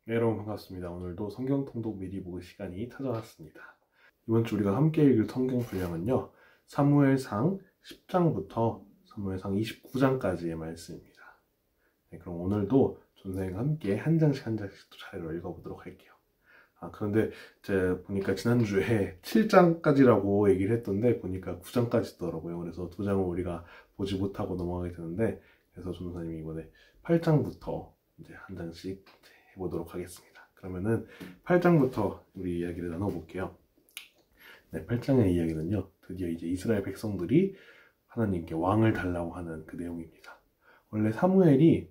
네, 여러분 반갑습니다. 오늘도 성경 통독 미리 보기 시간이 찾아왔습니다. 이번 주 우리가 함께 읽을 성경 분량은요, 사무엘상 10장부터 사무엘상 29장까지의 말씀입니다. 네, 그럼 오늘도 전생과 함께 한 장씩 차례로 읽어보도록 할게요. 그런데 제가 보니까 지난주에 7장까지라고 얘기를 했던데 보니까 9장까지 있더라고요. 그래서 2장은 우리가 보지 못하고 넘어가게 되는데, 그래서 전도사님이 이번에 8장부터 이제 한 장씩 해보도록 하겠습니다. 그러면은 8장부터 우리 이야기를 나눠볼게요. 네, 8장의 이야기는요, 드디어 이제 이스라엘 백성들이 하나님께 왕을 달라고 하는 그 내용입니다. 원래 사무엘이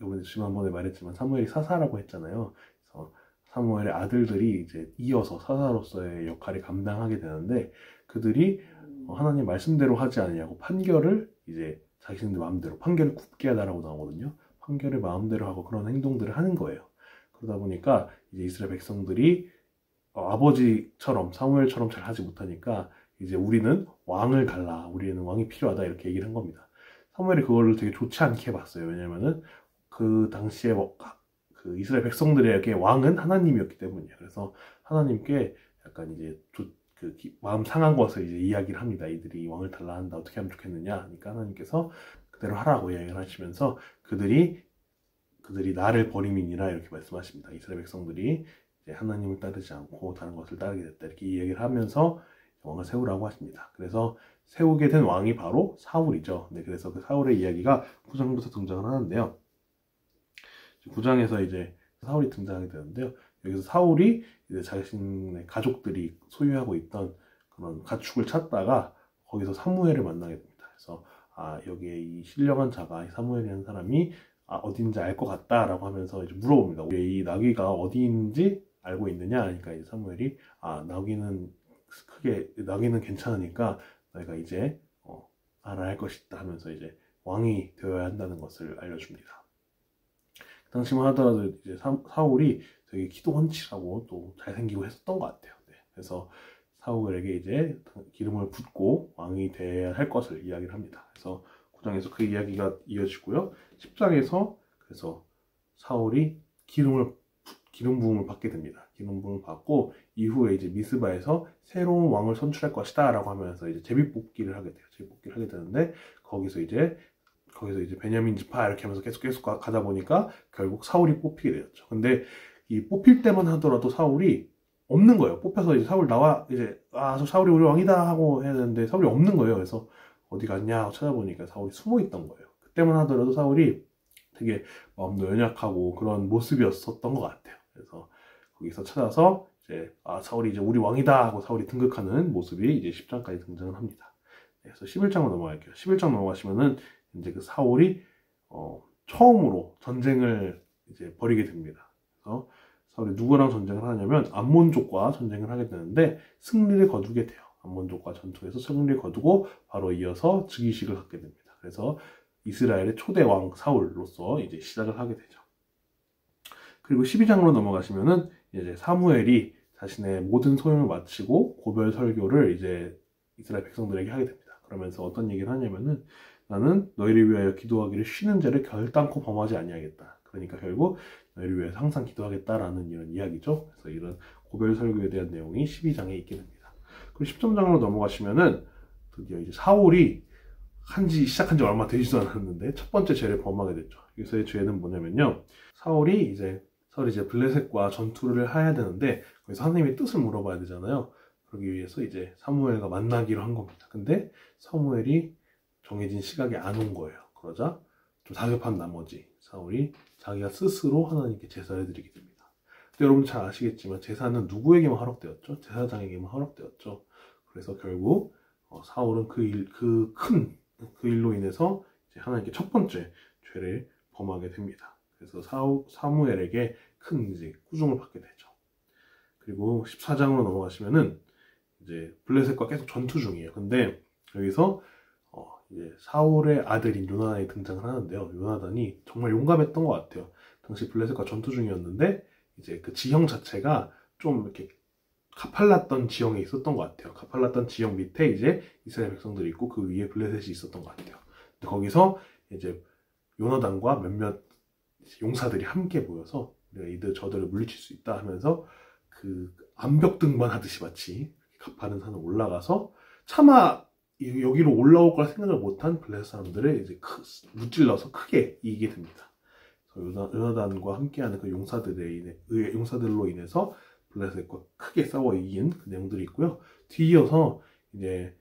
이번에 지난번에 말했지만 사무엘이 사사라고 했잖아요. 그래서 사무엘의 아들들이 이제 이어서 사사로서의 역할을 감당하게 되는데, 그들이 하나님 말씀대로 하지 않냐고 판결을 이제 자신들 마음대로 판결을 굽게 하다라고 나오거든요. 판결을 마음대로 하고 그런 행동들을 하는 거예요. 그러다 보니까 이제 이스라엘 백성들이 아버지처럼 사무엘처럼 잘 하지 못하니까 이제 우리는 왕을 달라, 우리는 왕이 필요하다, 이렇게 얘기를 한 겁니다. 사무엘이 그거를 되게 좋지 않게 봤어요. 왜냐면은 그 당시에 그 이스라엘 백성들에게 왕은 하나님이었기 때문이에요. 그래서 하나님께 약간 이제 마음 상한 것을 이제 이야기를 합니다. 이들이 왕을 달라 한다, 어떻게 하면 좋겠느냐 하니까 하나님께서 그대로 하라고 이야기를 하시면서 그들이 나를 버림이니라 이렇게 말씀하십니다. 이스라엘 백성들이 이제 하나님을 따르지 않고 다른 것을 따르게 됐다, 이렇게 이야기를 하면서 왕을 세우라고 하십니다. 그래서 세우게 된 왕이 바로 사울이죠. 네, 그래서 그 사울의 이야기가 9장부터 등장을 하는데요. 9장에서 이제 사울이 등장하게 되는데요. 여기서 사울이 이제 자신의 가족들이 소유하고 있던 그런 가축을 찾다가 거기서 사무엘을 만나게 됩니다. 그래서 여기에 이 신령한 자가, 사무엘이라는 사람이 어딘지 알 것 같다라고 하면서 이제 물어봅니다. 이 나귀가 어디 있는지 알고 있느냐 하니까 이제 사무엘이 나귀는 괜찮으니까 너희가 이제 알아야 할 것이다 하면서 이제 왕이 되어야 한다는 것을 알려줍니다. 그 당시만 하더라도 이제 사울이 되게 기도 헌칠하고 또 잘생기고 했었던 것 같아요. 네. 그래서 사울에게 이제 기름을 붓고 왕이 되어야 할 것을 이야기를 합니다. 그래서 9장에서 그 이야기가 이어지고요. 10장에서 그래서 사울이 기름 부음을 받게 됩니다. 기름 부음을 받고 이후에 이제 미스바에서 새로운 왕을 선출할 것이다 라고 하면서 이제 제비뽑기를 하게 돼요. 제비뽑기를 하게 되는데 거기서 이제 베냐민 지파 이렇게 하면서 계속 가다 보니까 결국 사울이 뽑히게 되었죠. 근데 이 뽑힐 때만 하더라도 사울이 없는 거예요. 뽑혀서 이제 사울 나와, 이제 저 사울이 우리 왕이다 하고 해야 되는데 사울이 없는 거예요. 그래서 어디 갔냐 하고 찾아보니까 사울이 숨어 있던 거예요. 그때만 하더라도 사울이 되게 마음도 연약하고 그런 모습이었었던 것 같아요. 그래서 거기서 찾아서 이제 사울이 이제 우리 왕이다 하고 사울이 등극하는 모습이 이제 10장까지 등장을 합니다. 그래서 11장으로 넘어갈게요. 11장 넘어가시면은 이제 그 사울이 처음으로 전쟁을 이제 벌이게 됩니다. 그래서 사울이 누구랑 전쟁을 하냐면 암몬족과 전쟁을 하게 되는데 승리를 거두게 돼요. 암몬족과 전투에서 승리를 거두고 바로 이어서 즉위식을 갖게 됩니다. 그래서 이스라엘의 초대 왕 사울로서 이제 시작을 하게 되죠. 그리고 12장으로 넘어가시면은 이제 사무엘이 자신의 모든 소임을 마치고 고별 설교를 이제 이스라엘 백성들에게 하게 됩니다. 그러면서 어떤 얘기를 하냐면은 나는 너희를 위하여 기도하기를 쉬는 죄를 결단코 범하지 아니하겠다. 그러니까 결국 너희를 위해서 항상 기도하겠다라는 이런 이야기죠. 그래서 이런 고별 설교에 대한 내용이 12장에 있게 됩니다. 그리고 13장으로 넘어가시면은 드디어 이제 사울이 시작한 지 얼마 되지도 않았는데 첫 번째 죄를 범하게 됐죠. 여기서의 죄는 뭐냐면요, 사울이 이제 블레셋과 전투를 해야 되는데 거기서 하나님의 뜻을 물어봐야 되잖아요. 그러기 위해서 이제 사무엘과 만나기로 한 겁니다. 근데 사무엘이 정해진 시각에 안 온 거예요. 그러자 좀 다급한 나머지 사울이 자기가 스스로 하나님께 제사를 드리게 됩니다. 근데 여러분 잘 아시겠지만 제사는 누구에게만 허락되었죠? 제사장에게만 허락되었죠. 그래서 결국 사울은 그 일로 인해서 이제 하나님께 첫 번째 죄를 범하게 됩니다. 그래서 사무엘에게 큰 이제 꾸중을 받게 되죠. 그리고 14장으로 넘어가시면은 이제 블레셋과 계속 전투 중이에요. 근데 여기서 이제 사울의 아들인 요나단이 등장을 하는데요. 요나단이 정말 용감했던 것 같아요. 당시 블레셋과 전투 중이었는데 이제 그 지형 자체가 좀 이렇게 가팔랐던 지형에 있었던 것 같아요. 가팔랐던 지형 밑에 이제 이스라엘 백성들이 있고 그 위에 블레셋이 있었던 것 같아요. 근데 거기서 이제 요나단과 몇몇 용사들이 함께 모여서 우리가 이들 저들을 물리칠 수 있다 하면서 그 암벽 등반하듯이 마치 가파른 산을 올라가서 차마 여기로 올라올 거라 생각을 못한 블레셋 사람들을 이제 무찔러서 크게 이기게 됩니다. 요나단과 함께하는 그 용사들로 인해서 블레셋과 크게 싸워 이긴 그 내용들이 있고요. 뒤이어서 이제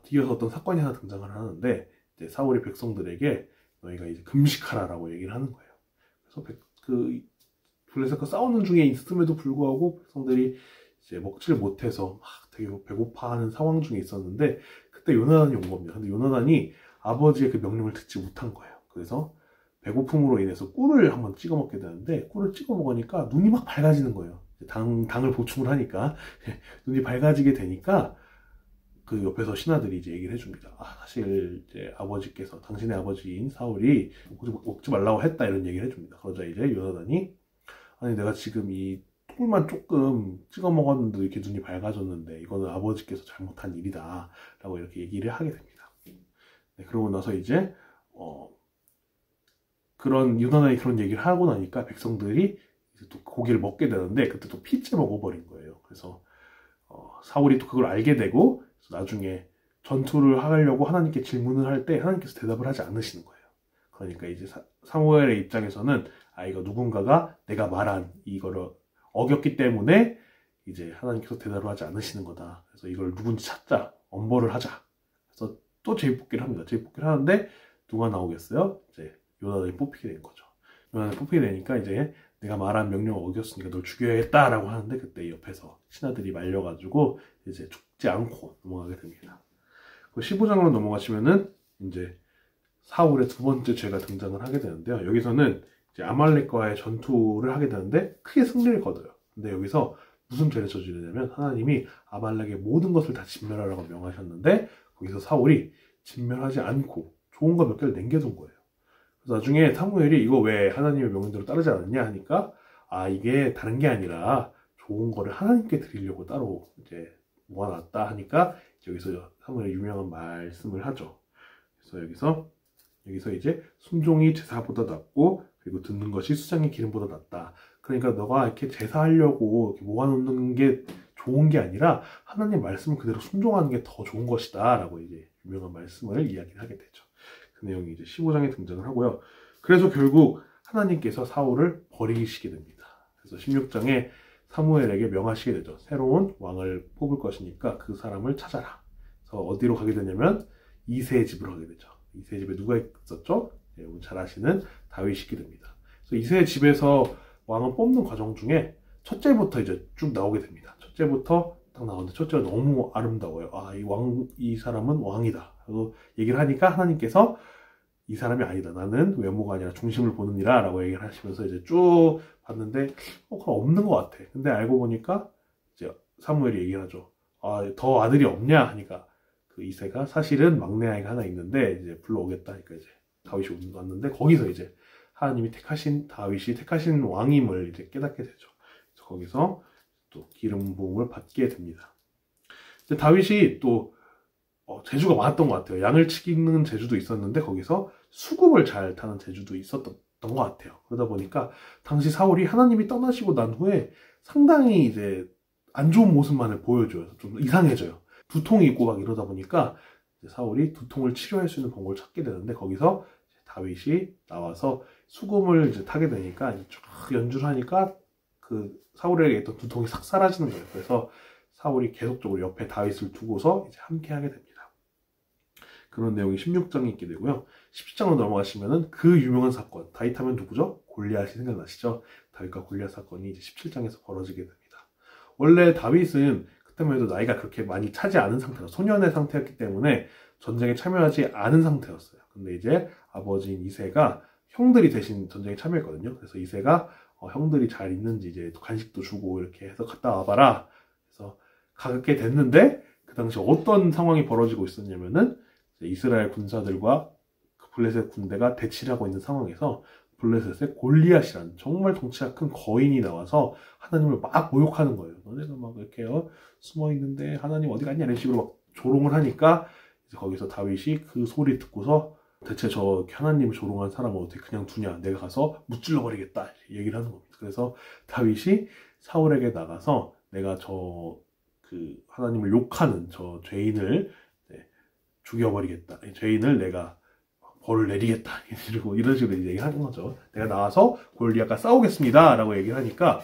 뒤이어서 어떤 사건이 하나 등장을 하는데, 이제 사울이 백성들에게 너희가 이제 금식하라라고 얘기를 하는 거예요. 그래서 블레셋과 싸우는 중에 있음에도 불구하고 백성들이 이제 먹지를 못해서 막 되게 배고파하는 상황 중에 있었는데, 그때 요나단이 온 겁니다. 근데 요나단이 아버지의 그 명령을 듣지 못한 거예요. 그래서 배고픔으로 인해서 꿀을 한번 찍어 먹게 되는데, 꿀을 찍어 먹으니까 눈이 막 밝아지는 거예요. 당을 보충을 하니까 눈이 밝아지게 되니까 그 옆에서 신하들이 이제 얘기를 해줍니다. 사실 이제 당신의 아버지인 사울이 먹지 말라고 했다, 이런 얘기를 해줍니다. 그러자 이제 요나단이, 아니 내가 지금 이 꿀만 조금 찍어 먹었는데 이렇게 눈이 밝아졌는데 이거는 아버지께서 잘못한 일이다 라고 이렇게 얘기를 하게 됩니다. 네, 그러고 나서 이제 요나단이 그런 얘기를 하고 나니까 백성들이 이제 또 고기를 먹게 되는데, 그때 또 피째 먹어버린 거예요. 그래서 사울이 또 그걸 알게 되고, 나중에 전투를 하려고 하나님께 질문을 할 때 하나님께서 대답을 하지 않으시는 거예요. 그러니까 이제 사무엘의 입장에서는 이거 누군가가 내가 말한 이거를 어겼기 때문에 이제 하나님께서 대답을 하지 않으시는 거다. 그래서 이걸 누군지 찾자, 엄벌을 하자. 그래서 또 제비뽑기를 합니다. 제비뽑기를 하는데 누가 나오겠어요? 이제 요나단이 뽑히게 된 거죠. 요나단이 뽑히게 되니까 이제 내가 말한 명령을 어겼으니까 널 죽여야겠다라고 하는데, 그때 옆에서 신하들이 말려가지고 이제 죽지 않고 넘어가게 됩니다. 15장으로 넘어가시면은 이제 사울의 두 번째 죄가 등장을 하게 되는데요. 여기서는 이제 아말렉과의 전투를 하게 되는데 크게 승리를 거둬요. 근데 여기서 무슨 죄를 저지르냐면, 하나님이 아말렉의 모든 것을 다 진멸하라고 명하셨는데 거기서 사울이 진멸하지 않고 좋은 거 몇 개를 남겨둔 거예요. 그래서 나중에 사무엘이 이거 왜 하나님의 명령대로 따르지 않았냐 하니까, 이게 다른 게 아니라 좋은 거를 하나님께 드리려고 따로 이제 모아놨다 하니까, 여기서 사무엘의 유명한 말씀을 하죠. 그래서 여기서 이제 순종이 제사보다 낫고, 그리고 듣는 것이 수장의 기름보다 낫다. 그러니까 너가 이렇게 제사하려고 이렇게 모아놓는 게 좋은 게 아니라 하나님 말씀을 그대로 순종하는 게 더 좋은 것이다 라고 이제 유명한 말씀을 이야기를 하게 되죠. 그 내용이 이제 15장에 등장을 하고요. 그래서 결국 하나님께서 사울을 버리시게 됩니다. 그래서 16장에 사무엘에게 명하시게 되죠. 새로운 왕을 뽑을 것이니까 그 사람을 찾아라. 그래서 어디로 가게 되냐면 이새의 집으로 가게 되죠. 이새의 집에 누가 있었죠? 여러분 잘 아시는 다윗이게 됩니다. 그래서 이새의 집에서 왕을 뽑는 과정 중에 첫째부터 이제 쭉 나오게 됩니다. 첫째부터 딱 나오는데 첫째가 너무 아름다워요. 이 사람은 왕이다. 그래서 얘기를 하니까 하나님께서 이 사람이 아니다. 나는 외모가 아니라 중심을 보느니라 라고 얘기를 하시면서 이제 쭉 봤는데 그럼 없는 것 같아. 근데 알고 보니까 이제 사무엘이 얘기를 하죠. 더 아들이 없냐 하니까 그 이새가 사실은 막내 아이가 하나 있는데 이제 불러오겠다 하니까 이제 다윗이 왔는데, 거기서 이제 하나님이 다윗이 택하신 왕임을 이제 깨닫게 되죠. 그래서 거기서 또 기름 부음을 받게 됩니다. 근데 다윗이 또 재주가 많았던 것 같아요. 양을 치기는 재주도 있었는데 거기서 수금을 잘 타는 재주도 있었던 것 같아요. 그러다 보니까 당시 사울이 하나님이 떠나시고 난 후에 상당히 이제 안 좋은 모습만을 보여줘요. 좀 이상해져요. 두통이 있고 막 이러다 보니까 사울이 두통을 치료할 수 있는 방법을 찾게 되는데, 거기서 다윗이 나와서 수금을 이제 타게 되니까 쫙 연주를 하니까 그 사울에게 있던 두통이 싹 사라지는 거예요. 그래서 사울이 계속적으로 옆에 다윗을 두고서 이제 함께 하게 됩니다. 그런 내용이 16장에 있게 되고요. 17장으로 넘어가시면은 그 유명한 사건, 다윗 하면 누구죠? 골리앗이 생각나시죠? 다윗과 골리앗 사건이 이제 17장에서 벌어지게 됩니다. 원래 다윗은 그때만 해도 나이가 그렇게 많이 차지 않은 상태로 소년의 상태였기 때문에 전쟁에 참여하지 않은 상태였어요. 근데 이제 아버지인 이새가 형들이 대신 전쟁에 참여했거든요. 그래서 이새가 형들이 잘 있는지 이제 간식도 주고 이렇게 해서 갔다 와봐라. 그래서 가게 됐는데 그 당시 어떤 상황이 벌어지고 있었냐면은 이스라엘 군사들과 그 블레셋 군대가 대치를 하고 있는 상황에서 블레셋의 골리앗이라는 정말 덩치가 큰 거인이 나와서 하나님을 막 모욕하는 거예요. 너네가 막 이렇게 숨어 있는데 하나님 어디 갔냐 이런 식으로 막 조롱을 하니까 이제 거기서 다윗이 그 소리 듣고서 대체 저 하나님을 조롱한 사람을 어떻게 그냥 두냐, 내가 가서 무찔러 버리겠다 얘기를 하는 겁니다. 그래서 다윗이 사울에게 나가서 내가 그 하나님을 욕하는 저 죄인을 죽여버리겠다, 죄인을 내가 벌을 내리겠다, 이런 식으로 얘기하는 거죠. 내가 나와서 골리앗과 싸우겠습니다 라고 얘기를 하니까,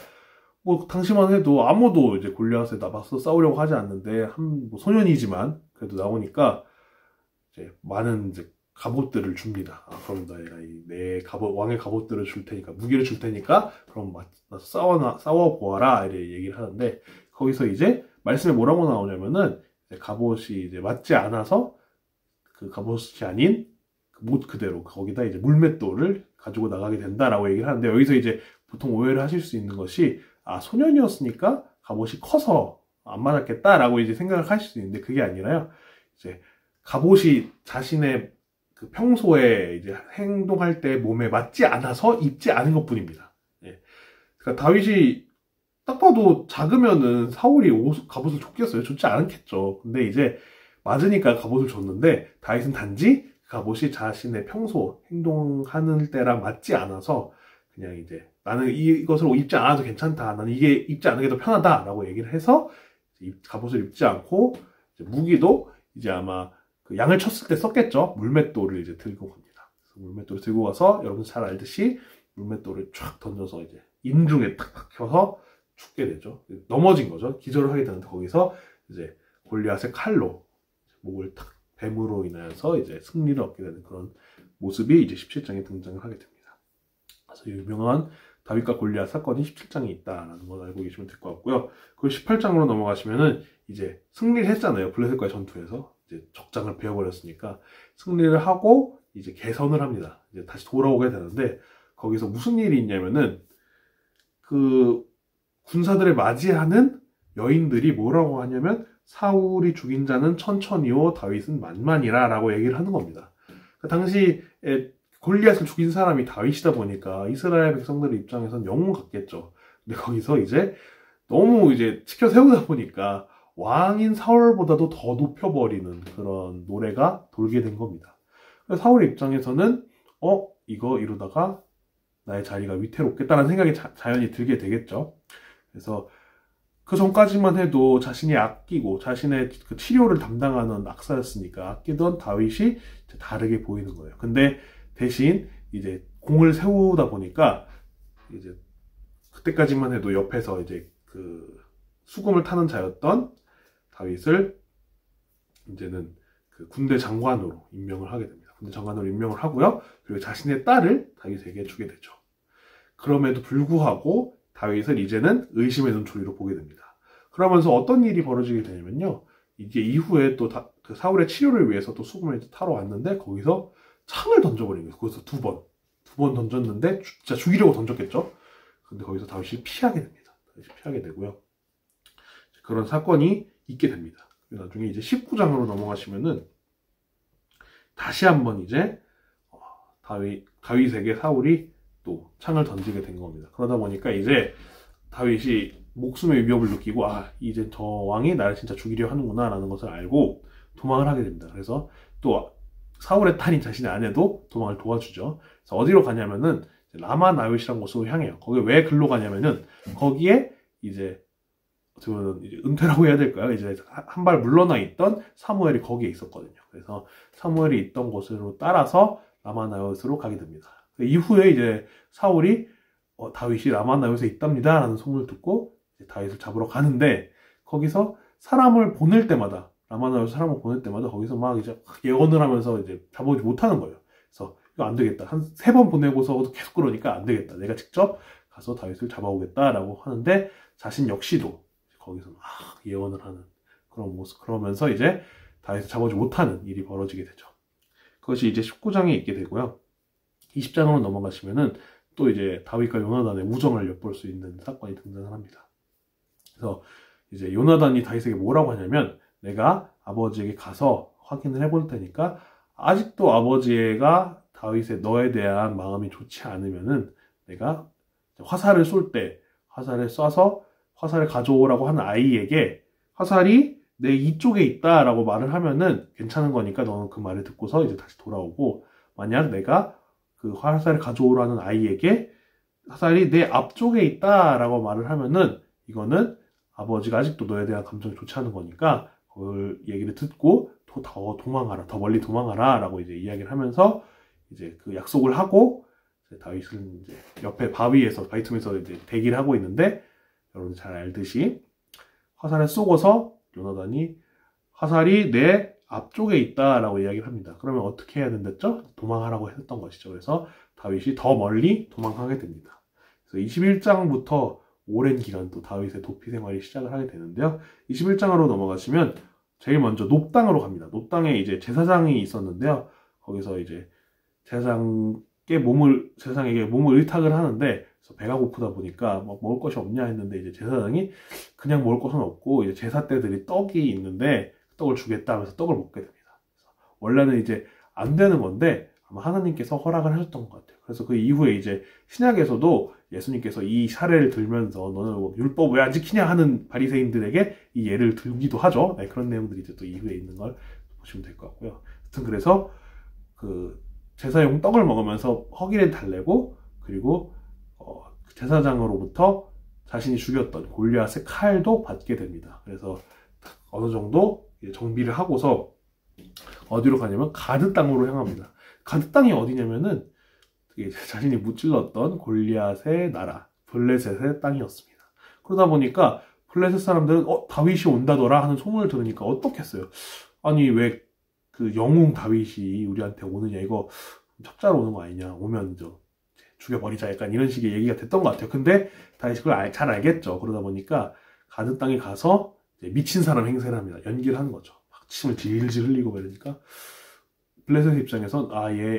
뭐 당시만 해도 아무도 이제 골리앗에 나가서 싸우려고 하지 않는데, 뭐 소년이지만 그래도 나오니까 이제 많은 이제 갑옷들을 줍니다. 그럼 내가 내 왕의 갑옷들을 줄 테니까, 무기를 줄 테니까 그럼 싸워 보아라 이렇게 얘기를 하는데, 거기서 이제 말씀에 뭐라고 나오냐면은, 갑옷이 이제 맞지 않아서 그 갑옷이 아닌 못 그대로 거기다 이제 물맷돌을 가지고 나가게 된다라고 얘기를 하는데, 여기서 이제 보통 오해를 하실 수 있는 것이, 소년이었으니까 갑옷이 커서 안 맞았겠다라고 이제 생각을 하실 수 있는데, 그게 아니라요. 이제 갑옷이 자신의 그 평소에 이제 행동할 때 몸에 맞지 않아서 입지 않은 것 뿐입니다. 그러니까 다윗이 딱 봐도 작으면은 사울이 갑옷을 줬겠어요? 줬지 않겠죠. 근데 이제 맞으니까 갑옷을 줬는데, 다윗은 단지 갑옷이 자신의 평소 행동하는 때랑 맞지 않아서 그냥 이제 나는 이것을 입지 않아도 괜찮다, 나는 이게 입지 않은 게 더 편하다 라고 얘기를 해서 갑옷을 입지 않고, 이제 무기도 이제 아마 그 양을 쳤을 때 썼겠죠. 물맷돌을 이제 들고 갑니다. 그래서 물맷돌을 들고 가서, 여러분 잘 알듯이 물맷돌을 쫙 던져서 이제 인중에 탁탁 켜서 죽게 되죠. 넘어진 거죠. 기절을 하게 되는데, 거기서 이제 골리앗의 칼로 목을 탁, 뱀으로 인하여서 이제 승리를 얻게 되는 그런 모습이 이제 17장에 등장을 하게 됩니다. 그래서 유명한 다윗과 골리앗 사건이 17장에 있다라는 걸 알고 계시면 될 것 같고요. 그리고 18장으로 넘어가시면은 이제 승리를 했잖아요. 블레셋과의 전투에서 이제 적장을 베어버렸으니까 승리를 하고 이제 개선을 합니다. 이제 다시 돌아오게 되는데, 거기서 무슨 일이 있냐면은, 그 군사들을 맞이하는 여인들이 뭐라고 하냐면, 사울이 죽인 자는 천천히요, 다윗은 만만이라 라고 얘기를 하는 겁니다. 그 당시에 골리앗을 죽인 사람이 다윗이다 보니까 이스라엘 백성들의 입장에선 영웅 같겠죠. 근데 거기서 이제 너무 이제 치켜 세우다 보니까 왕인 사울보다도 더 높여버리는 그런 노래가 돌게 된 겁니다. 그래서 사울의 입장에서는 이거 이러다가 나의 자리가 위태롭겠다는 생각이 자연히 들게 되겠죠. 그래서 그 전까지만 해도 자신이 아끼고 자신의 그 치료를 담당하는 낙사였으니까 아끼던 다윗이 다르게 보이는 거예요. 근데 대신 이제 공을 세우다 보니까, 이제 그때까지만 해도 옆에서 이제 그 수금을 타는 자였던 다윗을 이제는 그 군대 장관으로 임명을 하게 됩니다. 군대 장관으로 임명을 하고요. 그리고 자신의 딸을 다윗에게 주게 되죠. 그럼에도 불구하고 다윗을 이제는 의심의 눈초리로 보게 됩니다. 그러면서 어떤 일이 벌어지게 되냐면요, 이게 이후에 또 그 사울의 치료를 위해서 또 수금을 타러 왔는데, 거기서 창을 던져버린 거예요. 거기서 두 번 던졌는데, 진짜 죽이려고 던졌겠죠. 근데 거기서 다윗이 피하게 됩니다. 다윗이 피하게 되고요. 그런 사건이 있게 됩니다. 나중에 이제 19장으로 넘어가시면은 다시 한번 이제 다윗에게 사울이 또 창을 던지게 된 겁니다. 그러다 보니까 이제 다윗이 목숨의 위협을 느끼고, 이제 저 왕이 나를 진짜 죽이려 하는구나 라는 것을 알고 도망을 하게 됩니다. 그래서 또 사울의 딸인 자신의 아내도 도망을 도와주죠. 그래서 어디로 가냐면은 라마 나윗이라는 곳으로 향해요. 거기 왜 글로 가냐면은, 거기에 이제 은퇴라고 해야 될까요? 이제 한 발 물러나 있던 사무엘이 거기에 있었거든요. 그래서 사무엘이 있던 곳으로 따라서 라마 나윗으로 가게 됩니다. 이후에 이제 사울이 다윗이 라마 나윗에 있답니다 라는 소문을 듣고 이제 다윗을 잡으러 가는데, 거기서 사람을 보낼 때마다, 라마 나윗 사람을 보낼 때마다 거기서 막 이제 예언을 하면서 이제 잡아오지 못하는 거예요. 그래서 이거 안 되겠다, 한 3번 보내고서도 계속 그러니까 안 되겠다, 내가 직접 가서 다윗을 잡아오겠다라고 하는데, 자신 역시도 거기서 막 예언을 하는 그런 모습, 그러면서 이제 다윗을 잡아오지 못하는 일이 벌어지게 되죠. 그것이 이제 19장에 있게 되고요. 20장으로 넘어가시면은 또 이제 다윗과 요나단의 우정을 엿볼 수 있는 사건이 등장을 합니다. 그래서 이제 요나단이 다윗에게 뭐라고 하냐면, 내가 아버지에게 가서 확인을 해볼 테니까 아직도 아버지가 다윗의 너에 대한 마음이 좋지 않으면은 내가 화살을 쏠 때 화살을 쏴서 화살을 가져오라고 하는 아이에게 화살이 내 이쪽에 있다라고 말을 하면은 괜찮은 거니까 너는 그 말을 듣고서 이제 다시 돌아오고, 만약 내가 그 화살을 가져오라는 아이에게 화살이 내 앞쪽에 있다라고 말을 하면은 이거는 아버지가 아직도 너에 대한 감정이 좋지 않은 거니까 그걸 얘기를 듣고 더 도망가라, 더 멀리 도망가라 라고 이제 이야기를 하면서 이제 그 약속을 하고 다윗은 이제 옆에 바위tum에서 이제 대기를 하고 있는데, 여러분 잘 알듯이 화살을 쏘고서 요나단이 화살이 내 앞쪽에 있다라고 이야기를 합니다. 그러면 어떻게 해야 된댔죠? 도망하라고 했던 것이죠. 그래서 다윗이 더 멀리 도망하게 됩니다. 그래서 21장부터 오랜 기간 또 다윗의 도피 생활이 시작을 하게 되는데요. 21장으로 넘어가시면 제일 먼저 높당으로 갑니다. 높당에 이제 제사장이 있었는데요. 거기서 이제 제사장에게 몸을 의탁을 하는데, 그래서 배가 고프다 보니까 뭐 먹을 것이 없냐 했는데, 이제 제사장이 그냥 먹을 것은 없고 이제 제사 때들이 떡이 있는데 떡을 주겠다 하면서 떡을 먹게 됩니다. 원래는 이제 안 되는 건데 아마 하나님께서 허락을 하셨던 것 같아요. 그래서 그 이후에 이제 신약에서도 예수님께서 이 사례를 들면서 너는 뭐 율법 왜 안 지키냐 하는 바리새인들에게 이 예를 들기도 하죠. 네, 그런 내용들이 이제 또 이후에 있는 걸 보시면 될 것 같고요. 하여튼 그래서 그 제사용 떡을 먹으면서 허기를 달래고, 그리고 제사장으로부터 자신이 죽였던 골리앗의 칼도 받게 됩니다. 그래서 어느 정도 정비를 하고서 어디로 가냐면 가드 땅으로 향합니다. 가드 땅이 어디냐면은 자신이 무찔렀던 골리앗의 나라 블레셋의 땅이었습니다. 그러다 보니까 블레셋 사람들은 다윗이 온다더라 하는 소문을 들으니까 어떻겠어요? 아니 왜 그 영웅 다윗이 우리한테 오느냐, 이거 첩자로 오는 거 아니냐, 오면 죽여버리자, 약간 이런 식의 얘기가 됐던 것 같아요. 근데 다윗이 그걸 잘 알겠죠. 그러다 보니까 가드 땅에 가서 미친 사람 행세를 합니다. 연기를 하는 거죠. 막 침을 질질 흘리고 그러니까 블레셋 입장에선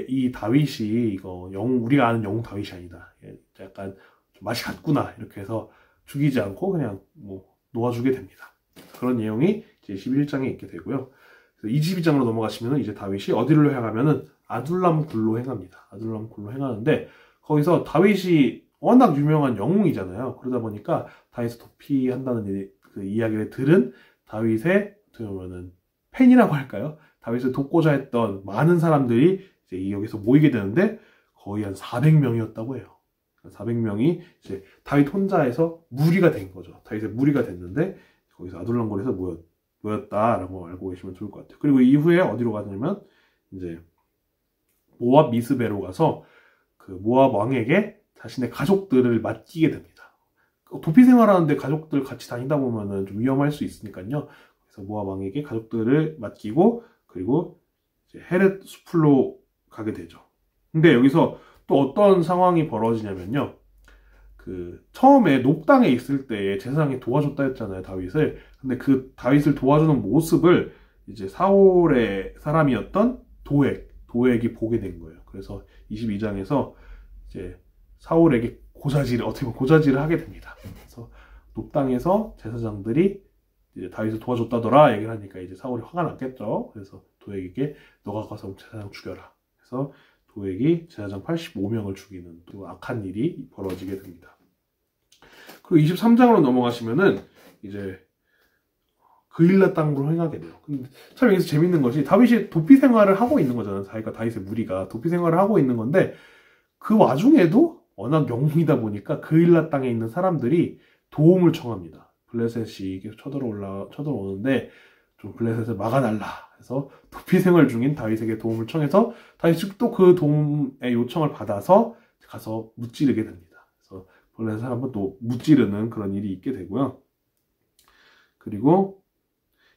이 다윗이 이거 우리가 아는 영웅 다윗이 아니다. 약간 좀 맛이 갔구나, 이렇게 해서 죽이지 않고 그냥 뭐 놓아주게 됩니다. 그런 내용이 이제 11장에 있게 되고요. 22장으로 넘어가시면 이제 다윗이 어디로 향하면은 아둘람 굴로 행합니다. 아둘람 굴로 행하는데, 거기서 다윗이 워낙 유명한 영웅이잖아요. 그러다 보니까 다윗을 도피한다는 그 이야기를 들은 다윗의 어떻게 보면은 팬이라고 할까요? 다윗을 돕고자 했던 많은 사람들이 이제 여기서 모이게 되는데 거의 한 400명이었다고 해요. 400명이 이제 다윗 혼자에서 무리가 된 거죠. 다윗의 무리가 됐는데 거기서 아둘람굴에서 모였다라고 알고 계시면 좋을 것 같아요. 그리고 이후에 어디로 가냐면 이제 모압 미스베로 가서 그 모압 왕에게 자신의 가족들을 맡기게 됩니다. 도피 생활하는데 가족들 같이 다니다 보면은 좀 위험할 수 있으니까요. 그래서 모압 왕에게 가족들을 맡기고, 그리고 이제 헤렛 수풀로 가게 되죠. 근데 여기서 또 어떤 상황이 벌어지냐면요. 그 처음에 높당에 있을 때 제사장이 도와줬다 했잖아요, 다윗을. 근데 그 다윗을 도와주는 모습을 이제 사울의 사람이었던 도액이 보게 된 거예요. 그래서 22장에서 이제 사울에게 어떻게 보면 고자질을 하게 됩니다. 그래서 높당에서 제사장들이 이제 다윗을 도와줬다더라 얘기를 하니까 이제 사울이 화가 났겠죠. 그래서 도액에게 너가 가서 제사장 죽여라. 그래서 도액이 제사장 85명을 죽이는 또 악한 일이 벌어지게 됩니다. 그리고 23장으로 넘어가시면은 이제 그일라 땅으로 행하게 돼요. 근데 참 여기서 재밌는 것이 다윗이 도피 생활을 하고 있는 거잖아요. 다윗의 무리가 도피 생활을 하고 있는 건데, 그 와중에도 워낙 영웅이다 보니까 그일라 땅에 있는 사람들이 도움을 청합니다. 블레셋이 계속 쳐들어오는데 좀 블레셋을 막아달라 해서 도피 생활 중인 다윗에게 도움을 청해서 다윗이 또 그 도움의 요청을 받아서 가서 무찌르게 됩니다. 그래서 블레셋 사람은 또 무찌르는 그런 일이 있게 되고요. 그리고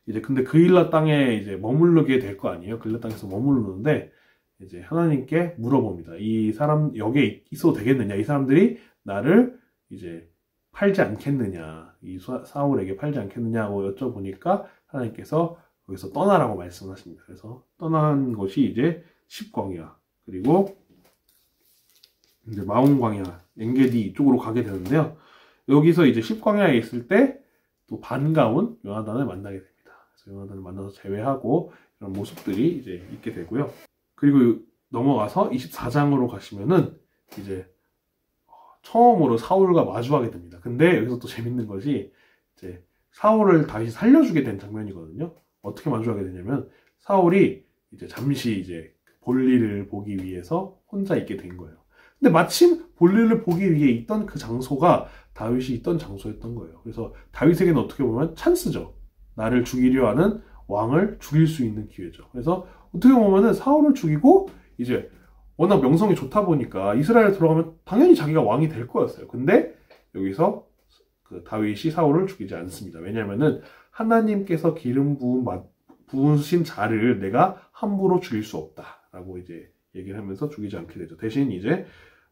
이제 근데 그일라 땅에 이제 머무르게 될 거 아니에요. 그일라 땅에서 머무르는데 이제 하나님께 물어봅니다. 이 사람 여기에 있어도 되겠느냐? 이 사람들이 나를 이제 팔지 않겠느냐? 이 사울에게 팔지 않겠느냐고 여쭤보니까 하나님께서 거기서 떠나라고 말씀하십니다. 그래서 떠난 것이 이제 십광야, 그리고 이제 마온광야, 엔게디 이쪽으로 가게 되는데요. 여기서 이제 십광야에 있을 때 또 반가운 요나단을 만나게 됩니다. 그래서 요나단을 만나서 제외하고 이런 모습들이 이제 있게 되고요. 그리고 넘어가서 24장으로 가시면은 이제 처음으로 사울과 마주하게 됩니다. 근데 여기서 또 재밌는 것이 이제 사울을 다시 살려주게 된 장면이거든요. 어떻게 마주하게 되냐면 사울이 이제 잠시 이제 볼일을 보기 위해서 혼자 있게 된 거예요. 근데 마침 볼일을 보기 위해 있던 그 장소가 다윗이 있던 장소였던 거예요. 그래서 다윗에게는 어떻게 보면 찬스죠. 나를 죽이려 하는 왕을 죽일 수 있는 기회죠. 그래서 어떻게 보면은 사울을 죽이고 이제 워낙 명성이 좋다 보니까 이스라엘에 들어가면 당연히 자기가 왕이 될 거였어요. 근데 여기서 그 다윗이 사울을 죽이지 않습니다. 왜냐하면은 하나님께서 기름 부으신 자를 내가 함부로 죽일 수 없다라고 이제 얘기를 하면서 죽이지 않게 되죠. 대신 이제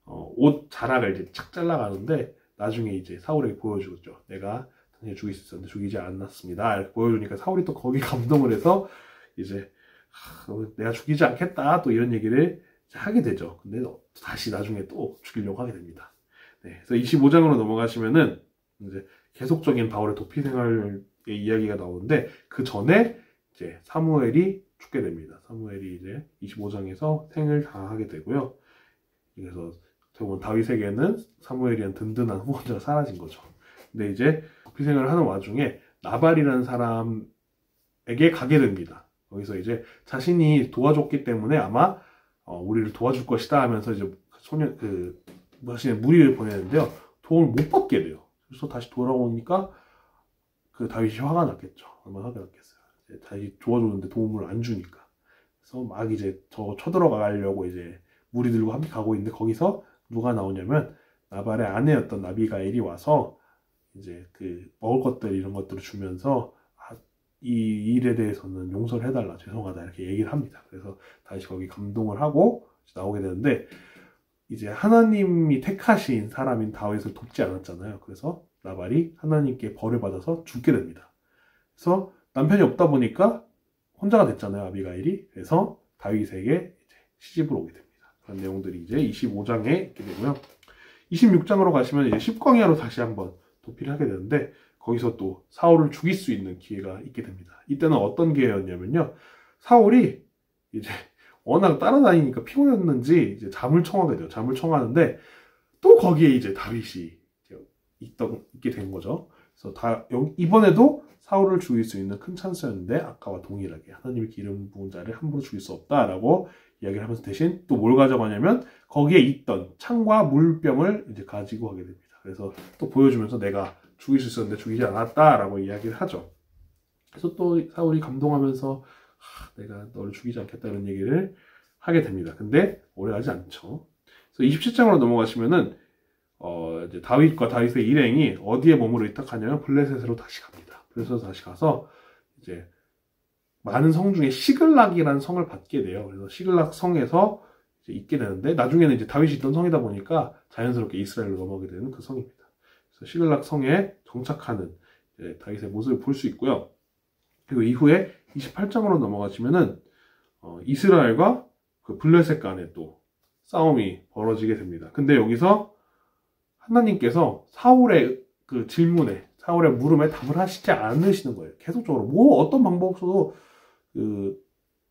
옷 자락을 이제 착 잘라가는데 나중에 이제 사울에게 보여주죠. 내가 당신을 죽일 수 있었는데 죽이지 않았습니다. 이렇게 보여주니까 사울이 또 거기 감동을 해서 이제 내가 죽이지 않겠다 또 이런 얘기를 하게 되죠. 근데 다시 나중에 또 죽이려고 하게 됩니다. 네, 그래서 25장으로 넘어가시면은 이제 계속적인 바울의 도피 생활의 이야기가 나오는데 그 전에 이제 사무엘이 죽게 됩니다. 사무엘이 이제 25장에서 생을 당하게 되고요. 그래서 결국은 다윗에게는 사무엘이란 든든한 후원자가 사라진 거죠. 근데 이제 도피 생활을 하는 와중에 나발이라는 사람에게 가게 됩니다. 거기서 이제 자신이 도와줬기 때문에 아마 우리를 도와줄 것이다 하면서 이제 자신의 무리를 보내는데요. 도움을 못 받게 돼요. 그래서 다시 돌아오니까 그 다윗이 화가 났겠죠. 얼마나 화가 났겠어요. 이제 다윗이 도와줬는데 도움을 안 주니까. 그래서 막 이제 쳐들어가려고 이제 무리들과 함께 가고 있는데 거기서 누가 나오냐면 나발의 아내였던 나비가일이 와서 이제 그 먹을 것들 이런 것들을 주면서 이 일에 대해서는 용서를 해달라, 죄송하다 이렇게 얘기를 합니다. 그래서 다시 거기 감동을 하고 나오게 되는데 이제 하나님이 택하신 사람인 다윗을 돕지 않았잖아요. 그래서 나발이 하나님께 벌을 받아서 죽게 됩니다. 그래서 남편이 없다 보니까 혼자가 됐잖아요, 아비가일이. 그래서 다윗에게 이제 시집을 오게 됩니다. 그런 내용들이 이제 25장에 있게 되고요. 26장으로 가시면 이제 십광야로 다시 한번 도피를 하게 되는데 거기서 또 사울을 죽일 수 있는 기회가 있게 됩니다. 이때는 어떤 기회였냐면요. 사울이 이제 워낙 따라다니니까 피곤했는지 이제 잠을 청하게 돼요. 잠을 청하는데 또 거기에 이제 다윗이 있게 된 거죠. 그래서 이번에도 사울을 죽일 수 있는 큰 찬스였는데 아까와 동일하게 하나님의 기름 부은 자를 함부로 죽일 수 없다라고 이야기를 하면서 대신 또 뭘 가져가냐면 거기에 있던 창과 물병을 이제 가지고 가게 됩니다. 그래서 또 보여주면서 내가 죽일 수 있었는데 죽이지 않았다라고 이야기를 하죠. 그래서 또 사울이 감동하면서 내가 너를 죽이지 않겠다는 얘기를 하게 됩니다. 근데 오래가지 않죠. 그래서 27장으로 넘어가시면은 이제 다윗과 다윗의 일행이 어디에 몸으로 이탁하냐면 블레셋으로 다시 갑니다. 블레셋으로 다시 가서 이제 많은 성 중에 시글락이라는 성을 받게 돼요. 그래서 시글락 성에서 이제 있게 되는데 나중에는 이제 다윗이 있던 성이다 보니까 자연스럽게 이스라엘로 넘어가게 되는 그 성입니다. 그래서 시글락 성에 정착하는 다윗의 모습을 볼 수 있고요. 그리고 이후에 28장으로 넘어가시면은 이스라엘과 그 블레셋 간에 또 싸움이 벌어지게 됩니다. 근데 여기서 하나님께서 사울의 그 질문에, 사울의 물음에 답을 하시지 않으시는 거예요. 계속적으로 어떤 방법 없어도 그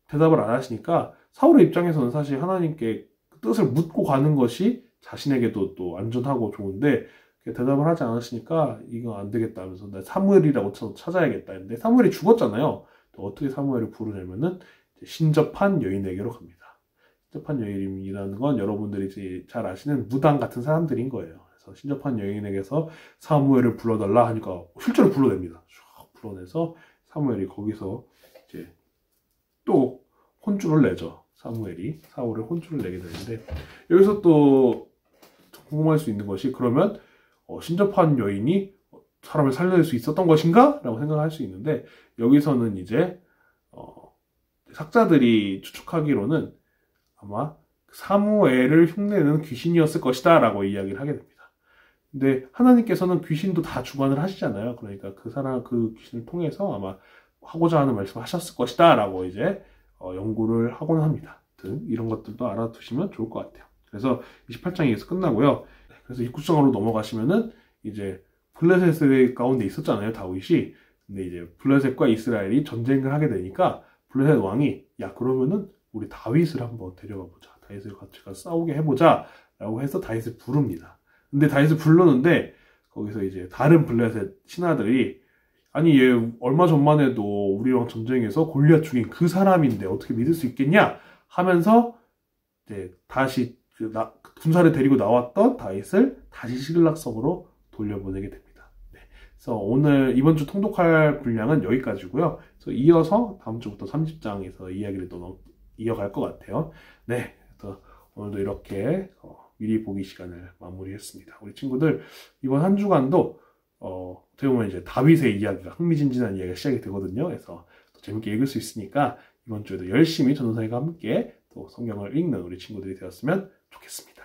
대답을 안 하시니까 사울의 입장에서는 사실 하나님께 뜻을 묻고 가는 것이 자신에게도 또 안전하고 좋은데 대답을 하지 않으시니까 이거 안 되겠다 하면서 나 사무엘이라고 찾아야겠다 했는데 사무엘이 죽었잖아요. 또 어떻게 사무엘을 부르냐면은 신접한 여인에게로 갑니다. 신접한 여인이라는 건 여러분들이 이제 잘 아시는 무당 같은 사람들인 거예요. 그래서 신접한 여인에게서 사무엘을 불러달라 하니까 실제로 불러냅니다. 쭉 불러내서 사무엘이 거기서 이제 또 혼쭐을 내죠. 사무엘이 사울의 혼쭐을 내게 되는데 여기서 또 궁금할 수 있는 것이 그러면 신접한 여인이 사람을 살려낼 수 있었던 것인가? 라고 생각할 수 있는데 여기서는 이제 학자들이 추측하기로는 아마 사무엘을 흉내내는 귀신이었을 것이다 라고 이야기를 하게 됩니다. 근데 하나님께서는 귀신도 다 주관을 하시잖아요. 그러니까 그 귀신을 통해서 아마 하고자 하는 말씀을 하셨을 것이다 라고 이제 연구를 하곤 합니다. 이런 것들도 알아두시면 좋을 것 같아요. 그래서 28장이 여기서 끝나고요. 그래서 29장으로 넘어가시면은 이제 블레셋 가운데 있었잖아요, 다윗이. 근데 이제 블레셋과 이스라엘이 전쟁을 하게 되니까 블레셋 왕이 야 그러면은 우리 다윗을 한번 데려가 보자. 다윗을 같이 가서 싸우게 해보자 라고 해서 다윗을 부릅니다. 근데 다윗을 부르는데 거기서 이제 다른 블레셋 신하들이 아니 얘 얼마 전만 해도 우리랑 전쟁에서 골리앗 죽인 그 사람인데 어떻게 믿을 수 있겠냐 하면서 이제 다시 군사를 데리고 나왔던 다윗을 다시 시글락 성으로 돌려보내게 됩니다. 네. 그래서 오늘 이번 주 통독할 분량은 여기까지고요. 그래서 이어서 다음 주부터 30장에서 이야기를 또 이어갈 것 같아요. 네. 그래서 오늘도 이렇게 미리 보기 시간을 마무리했습니다. 우리 친구들 이번 한 주간도 어떻게 보면 이제 다윗의 이야기가 흥미진진한 이야기가 시작이 되거든요. 그래서 또 재밌게 읽을 수 있으니까 이번 주에도 열심히 전도사님과 함께 또 성경을 읽는 우리 친구들이 되었으면 좋겠습니다.